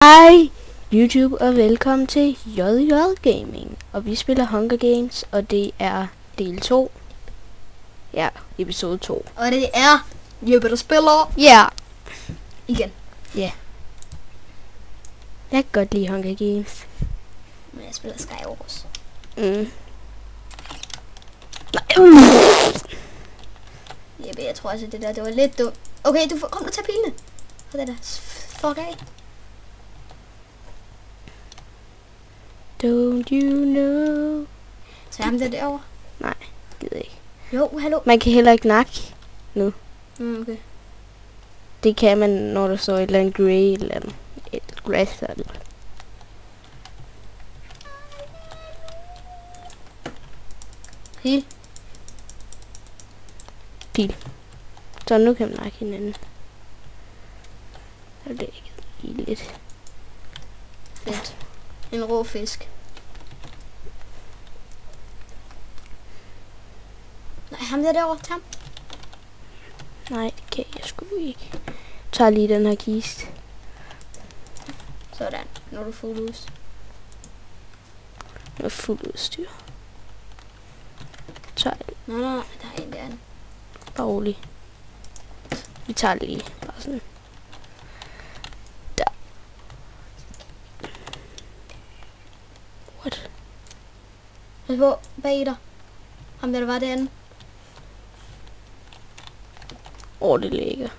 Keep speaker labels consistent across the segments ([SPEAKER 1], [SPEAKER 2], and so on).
[SPEAKER 1] Hej YouTube og velkommen til JJ Gaming. Og vi spiller Hunger Games, og det er del 2. Ja, episode 2.
[SPEAKER 2] Og det er Jeppe, der spiller igen.
[SPEAKER 1] Ja. Jeg kan godt lide Hunger Games.
[SPEAKER 2] Men jeg spiller Skywars. Jeppe, jeg tror altså det der, det var lidt dumt. Okay, du får, kom og tag pilene. For det der. Fuck af.
[SPEAKER 1] Don't you know?
[SPEAKER 2] Så er ham der derovre.
[SPEAKER 1] Nej, gider ikke.
[SPEAKER 2] Jo, hallo.
[SPEAKER 1] Man kan heller ikke nakke nu.
[SPEAKER 2] Okay.
[SPEAKER 1] Det kan man, når der står et eller andet grey eller andet. Et grass eller.
[SPEAKER 2] Pil.
[SPEAKER 1] Pil. Så nu kan man nakke hinanden. Så det ikke lidt.
[SPEAKER 2] Fedt. En rå fisk. Nej, ham der derovre, tam.
[SPEAKER 1] Nej, det kan jeg sgu ikke. Jeg tager lige den her kiste.
[SPEAKER 2] Sådan. Nu er du fuld ud.
[SPEAKER 1] Nu er fuld udstyr. Tager det.
[SPEAKER 2] Nej, der er en derinde.
[SPEAKER 1] Bare rolig. Vi tager det lige. Bare sådan. Der. What?
[SPEAKER 2] Pas på, bag dig. Ham der var derinde.
[SPEAKER 1] Det ligger.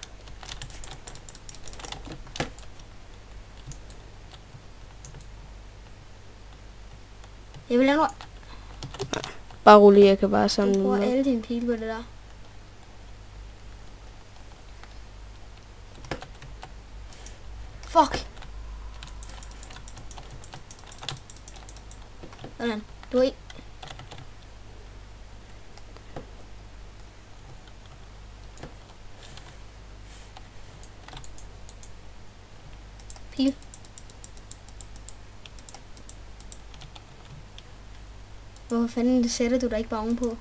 [SPEAKER 2] Jeg vil lade
[SPEAKER 1] Bare rolig, jeg kan bare samle
[SPEAKER 2] du bruger
[SPEAKER 1] dem op.
[SPEAKER 2] alle dine pile på det der. Fuck. Sådan. Du er i. Pil. Hvorfor fanden det sætter du dig ikke bare ovenpå?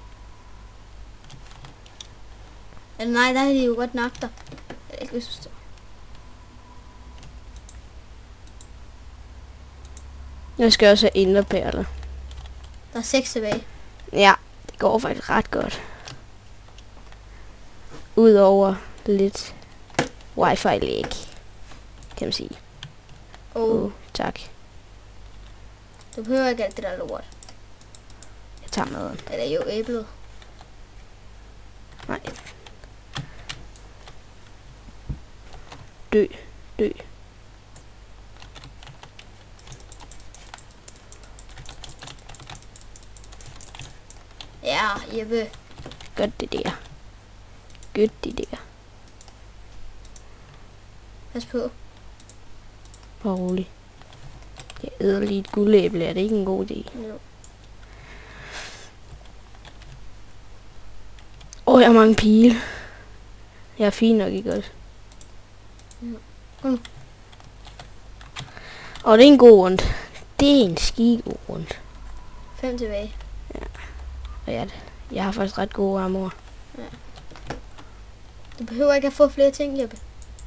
[SPEAKER 2] Eller nej, der er de jo godt nok der. Jeg har ikke lyst til.
[SPEAKER 1] Jeg skal også have enderperler.
[SPEAKER 2] Der er 6 tilbage.
[SPEAKER 1] Ja, det går faktisk ret godt. Udover lidt wifi-læg, kan man sige. Tak.
[SPEAKER 2] Du behøver ikke alt det der lort.
[SPEAKER 1] Jeg tager maden.
[SPEAKER 2] Eller jo, æblet.
[SPEAKER 1] Nej. Dø.
[SPEAKER 2] Ja, Jeppe.
[SPEAKER 1] Godt det der. Godt det der.
[SPEAKER 2] Pas på.
[SPEAKER 1] Bare rolig. Jeg æder lige et guldæble. Er det ikke en god idé?
[SPEAKER 2] Jo.
[SPEAKER 1] Jeg har mange pile. Jeg er fin nok, ikke også?
[SPEAKER 2] Kom.
[SPEAKER 1] Det er en god rund. Det er en skigod rund.
[SPEAKER 2] 5 tilbage.
[SPEAKER 1] Og jeg har faktisk ret gode armor.
[SPEAKER 2] Ja. Du behøver ikke at få flere ting, Jeppe.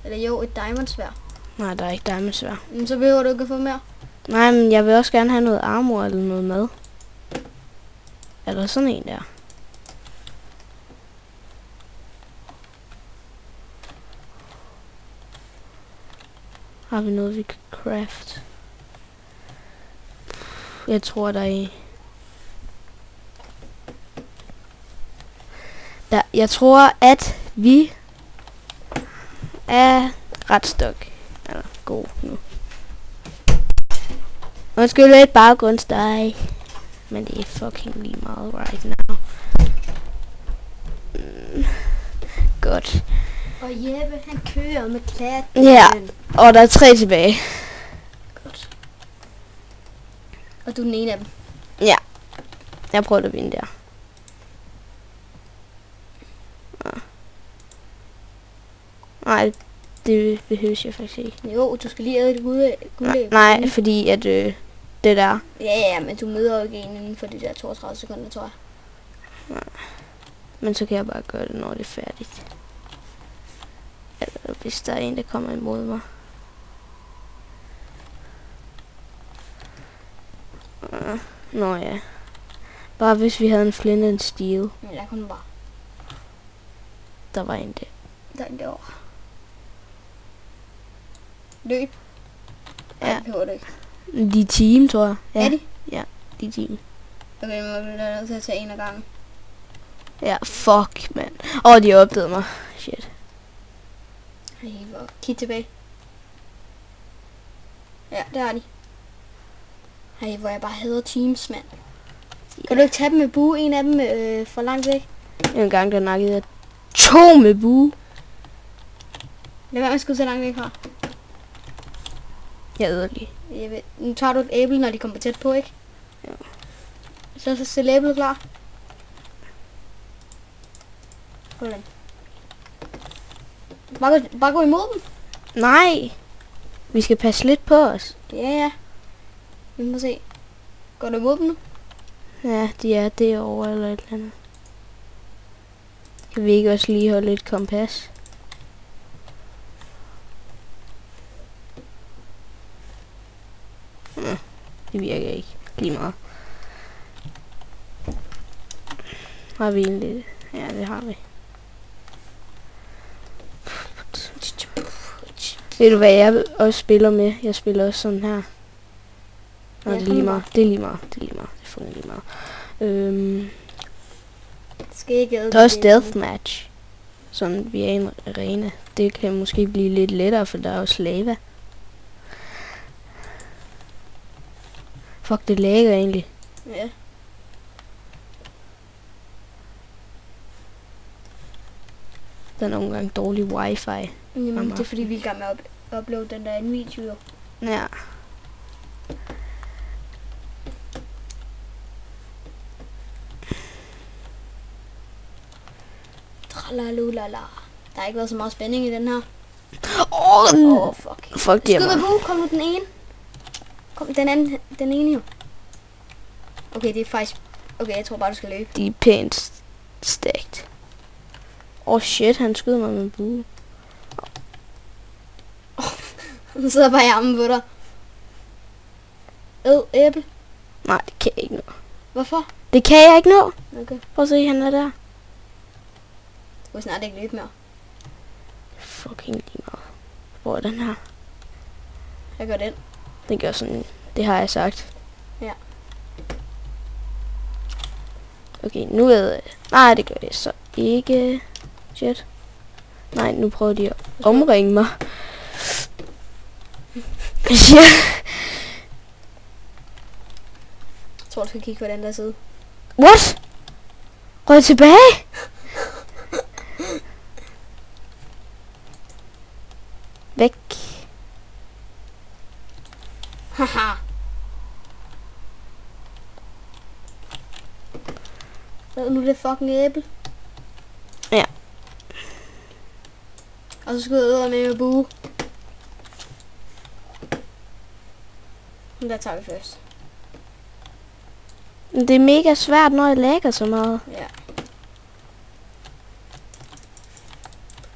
[SPEAKER 2] Eller jo, et diamondsværd.
[SPEAKER 1] Nej, der er ikke diamondsværd.
[SPEAKER 2] Men så behøver du ikke at få mere.
[SPEAKER 1] Nej, men jeg vil også gerne have noget armor eller noget mad. Er der sådan en der? Har vi noget, vi kan craft? Jeg tror, der er jeg tror, at vi er ret stok. Eller god nu. Undskyld lidt baggrundsstøj. Men det er fucking lige meget right now. Godt.
[SPEAKER 2] Og Jeppe, han kører med klat.
[SPEAKER 1] Ja, og der er 3 tilbage.
[SPEAKER 2] Godt. Og du er den ene af dem.
[SPEAKER 1] Ja. Jeg prøver at vinde der. Nej, det behøver jeg faktisk ikke.
[SPEAKER 2] Jo, du skal lige æde et guldæb.
[SPEAKER 1] Nej, fordi at det der.
[SPEAKER 2] Ja, men du møder jo ikke en inden for de der 32 sekunder, tror jeg.
[SPEAKER 1] Nej. Men så kan jeg bare gøre det, når det er færdigt. Eller hvis der er en, der kommer imod mig. Nå ja. Bare hvis vi havde en flint and steel.
[SPEAKER 2] Men der kunne bare.
[SPEAKER 1] Der var en der.
[SPEAKER 2] Der er en derovre. Løb.
[SPEAKER 1] Ja.
[SPEAKER 2] Ej, det behøver du ikke.
[SPEAKER 1] De er team, tror jeg. Ja.
[SPEAKER 2] Er de?
[SPEAKER 1] Ja, de er team.
[SPEAKER 2] Okay, nu er jeg nødt til at tage en af gangen.
[SPEAKER 1] Ja, fuck, mand. De opdagede mig. Shit.
[SPEAKER 2] Ej, hvor kig tilbage. Ja, der er de. Ej, hvor jeg bare hader teams, mand. Kan du ikke tage dem med bue? En af dem for langt væk.
[SPEAKER 1] En gang der nakkede jeg 2 med bue.
[SPEAKER 2] Lad være med at skulle så langt væk fra.
[SPEAKER 1] Jeg æder lige.
[SPEAKER 2] Jeg ved. Nu tager du et æble, når de kommer tæt på, ikke?
[SPEAKER 1] Ja.
[SPEAKER 2] Så se æblet klar. Sådan. Bare gå imod dem.
[SPEAKER 1] Nej. Vi skal passe lidt på os.
[SPEAKER 2] Ja. Vi må se. Går du imod dem nu?
[SPEAKER 1] Ja, de er derovre eller et eller andet. Kan vi ikke også lige holde et kompas? Det virker ikke lige meget. Har vi egentlig? Ja, det har vi. Ved du hvad jeg også spiller med? Jeg spiller også sådan her. Nå, det er lige meget. Det er lige meget. Det er lige meget. Det er fucking lige meget.
[SPEAKER 2] Skal ikke
[SPEAKER 1] Der er også deathmatch. Sådan vi er i en arena. Det kan måske blive lidt lettere, for der er også lava. Fuck, det lægger egentlig.
[SPEAKER 2] Ja.
[SPEAKER 1] Der er nogle gange dårlig wifi.
[SPEAKER 2] Jamen, det er fordi vi er i gang med at uploade den der en video jo.
[SPEAKER 1] Ja.
[SPEAKER 2] Tralalulala. Der har ikke været så meget spænding i den her. Fuck.
[SPEAKER 1] Fuck det
[SPEAKER 2] Skud med bue, kom nu den ene. Kom, den anden, den ene jo. Okay, det er faktisk... Okay, jeg tror bare, du skal løbe.
[SPEAKER 1] De er pænt stagt. Shit, han skyder mig med en bue.
[SPEAKER 2] Han sidder bare i armen på dig. Æble.
[SPEAKER 1] Nej, det kan jeg ikke nå.
[SPEAKER 2] Hvorfor?
[SPEAKER 1] Det kan jeg ikke nå.
[SPEAKER 2] Okay.
[SPEAKER 1] Prøv at se, han er der.
[SPEAKER 2] Du kan snart ikke løbe mere.
[SPEAKER 1] Fucking lige meget. Hvor er den her?
[SPEAKER 2] Jeg gør den.
[SPEAKER 1] Den gør sådan. Det har jeg sagt.
[SPEAKER 2] Ja.
[SPEAKER 1] Okay, nu ved jeg. Nej, det gør det så ikke. Shit. Nej, nu prøver de at omringe mig. Ja.
[SPEAKER 2] Jeg tror, du skal kigge på den der side.
[SPEAKER 1] What? Røg tilbage? Væk.
[SPEAKER 2] Haha. Hvad nu det fucking æble?
[SPEAKER 1] Ja.
[SPEAKER 2] Og så skal jeg ud med bue. Der tager vi først.
[SPEAKER 1] Det er mega svært, når jeg lægger så meget.
[SPEAKER 2] Ja.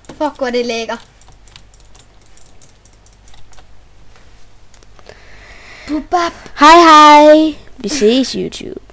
[SPEAKER 2] Fuck, hvor det lækker. Bubab.
[SPEAKER 1] Hej hej. Vi ses YouTube.